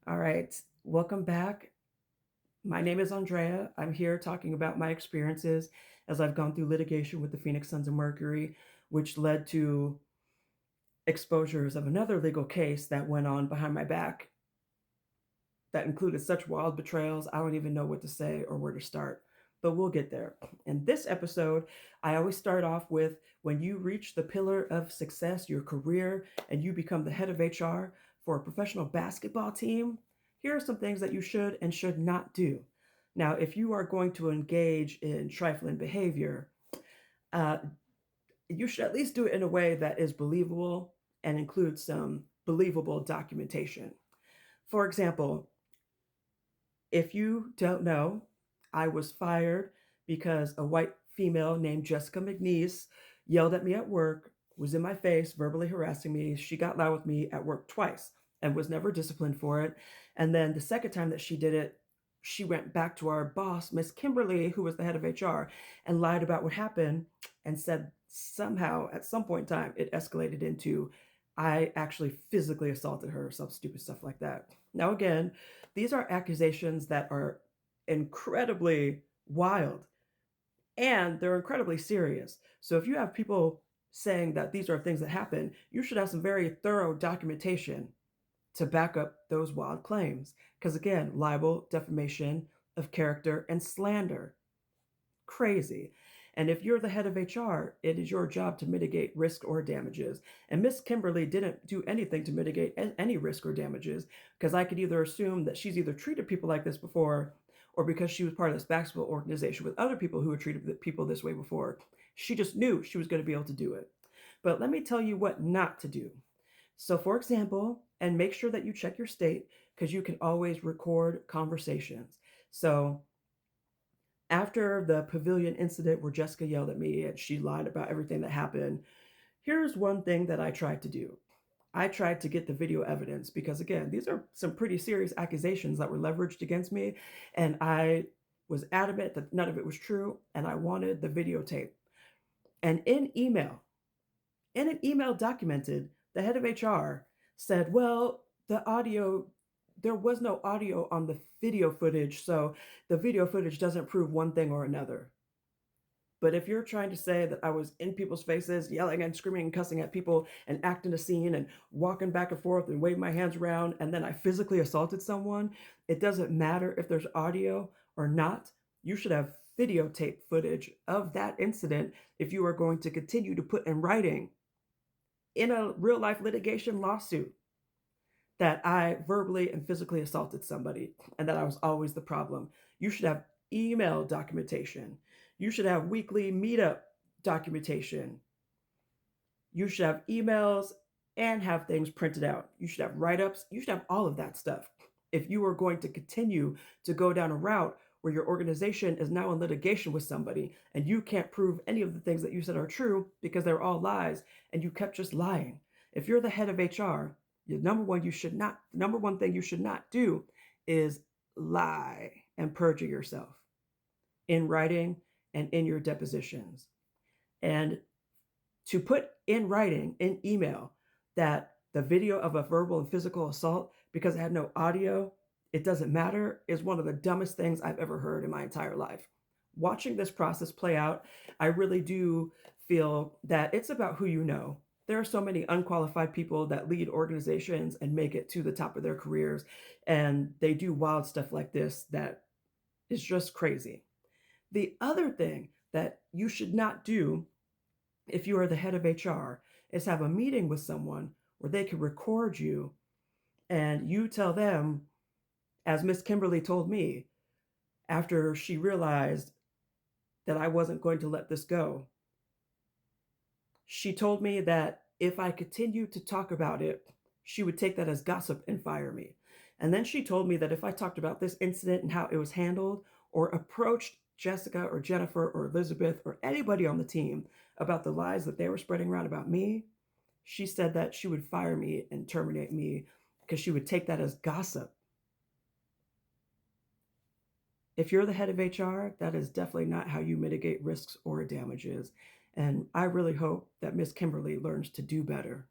All right, welcome back. My name is Andrea. I'm here talking about my experiences as I've gone through litigation with the Phoenix Suns and Mercury, which led to exposures of another legal case that went on behind my back that included such wild betrayals, I don't even know what to say or where to start. But we'll get there. In this episode, I always start off with when you reach the pillar of success, your career, and you become the head of HR for a professional basketball team, here are some things that you should and should not do. Now, if you are going to engage in trifling behavior, uh, you should at least do it in a way that is believable and includes some believable documentation. For example, if you don't know, I was fired because a white female named Jessica McNeese yelled at me at work, was in my face, verbally harassing me. She got loud with me at work twice and was never disciplined for it. And then the second time that she did it, she went back to our boss, Miss Kimberly, who was the head of HR, and lied about what happened and said somehow at some point in time it escalated into I actually physically assaulted her or some stupid stuff like that. Now, again, these are accusations that are incredibly wild and they're incredibly serious. So if you have people saying that these are things that happen, you should have some very thorough documentation to back up those wild claims. Because again, libel, defamation of character, and slander. Crazy. And if you're the head of HR, it is your job to mitigate risk or damages. And Miss Kimberly didn't do anything to mitigate any risk or damages because I could either assume that she's either treated people like this before or because she was part of this basketball organization with other people who had treated people this way before. She just knew she was going to be able to do it. But let me tell you what not to do. So, for example, and make sure that you check your state because you can always record conversations. So, after the pavilion incident where Jessica yelled at me and she lied about everything that happened, here's one thing that I tried to do. I tried to get the video evidence because, again, these are some pretty serious accusations that were leveraged against me. And I was adamant that none of it was true. And I wanted the videotape. And in an email documented, the head of HR said, well, the audio, there was no audio on the video footage. So the video footage doesn't prove one thing or another. But if you're trying to say that I was in people's faces, yelling and screaming and cussing at people and acting a scene and walking back and forth and waving my hands around, and then I physically assaulted someone, it doesn't matter if there's audio or not. You should have videotape footage of that incident if you are going to continue to put in writing in a real life litigation lawsuit that I verbally and physically assaulted somebody and that I was always the problem. You should have email documentation. You should have weekly meetup documentation. You should have emails and have things printed out. You should have write ups. You should have all of that stuff. If you are going to continue to go down a route where your organization is now in litigation with somebody and you can't prove any of the things that you said are true because they're all lies and you kept just lying. If you're the head of HR, the number one thing you should not do is lie and perjure yourself in writing and in your depositions. And to put in writing, in email, that the video of a verbal and physical assault, because it had no audio, it doesn't matter, is one of the dumbest things I've ever heard in my entire life. Watching this process play out, I really do feel that it's about who you know. There are so many unqualified people that lead organizations and make it to the top of their careers, and they do wild stuff like this that is just crazy. The other thing that you should not do if you are the head of HR, is have a meeting with someone where they can record you and you tell them, as Miss Kimberly told me after she realized that I wasn't going to let this go. She told me that if I continued to talk about it, she would take that as gossip and fire me. And then she told me that if I talked about this incident and how it was handled or approached Jessica or Jennifer or Elizabeth or anybody on the team about the lies that they were spreading around about me, she said that she would fire me and terminate me because she would take that as gossip. If you're the head of HR, that is definitely not how you mitigate risks or damages. And I really hope that Miss Kimberly learns to do better.